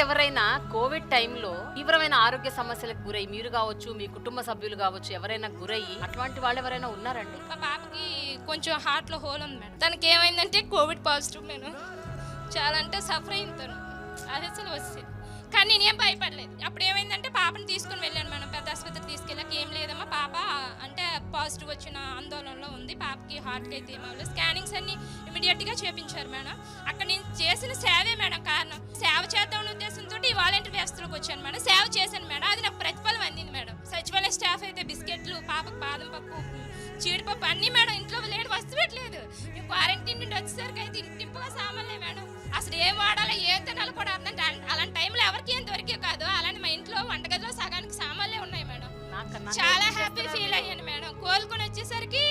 ఎవరైనా కోవిడ్ టైంలో తీవ్రమైన ఆరోగ్య సమస్యలకు గురై మీరు కావచ్చు, మీ కుటుంబ సభ్యులు కావచ్చు, ఎవరైనా గురయ్యి అటువంటి వాళ్ళు ఎవరైనా ఉన్నారండి? మా పాపకి కొంచెం హార్ట్లో హోల్ ఉంది మేడం. తనకి ఏమైందంటే కోవిడ్ పాజిటివ్ మేడం. చాలా అంటే సఫర్ అయింది తను. అది అసలు వచ్చేది కానీ నేనేం భయపడలేదు. అప్పుడు ఏమైందంటే పాపని తీసుకుని వెళ్ళాను మేడం, పెద్ద ఆసుపత్రికి తీసుకెళ్ళాక ఏం లేదమ్మా పాప అంటే పాజిటివ్ వచ్చిన ఆందోళనలో ఉంది, పాపకి హార్ట్కి అయితే ఏమవ్వలేదు. స్కానింగ్స్ అన్ని ఇమీడియట్గా చేపించారు మేడం. అక్కడ నేను చేసిన సేవే మేడం కారణం. సేవ చేద్దామనే ఉద్దేశంతో ఈ వాలంటీర్ వ్యవస్థలోకి వచ్చాను మేడం. సేవ చేశాను మేడం, అది నాకు ప్రతిఫలం అందింది మేడం. సచివాలయ స్టాఫ్ అయితే బిస్కెట్లు, పాపకు బాదం పప్పు, జీడిపప్పు అన్నీ మేడం. ఇంట్లో లేని వస్తువు లేదు. మేము క్వారంటైన్ నుండి వచ్చేసరికి అయితే ఇంటింపుగా సామాన్లే మేడం. అసలు ఏం వాడాలో ఏం తినాలో కూడా అర్థం. అలాంటి టైంలో ఎవరికి ఏం దొరికే కాదు. అలాంటి మా ఇంట్లో వంటగదిలో సగానికి సామాన్లే ఉన్నాయి మేడం. చాలా హ్యాపీ ఫీల్ అయ్యాను మేడం. కోలుకొని వచ్చేసరికి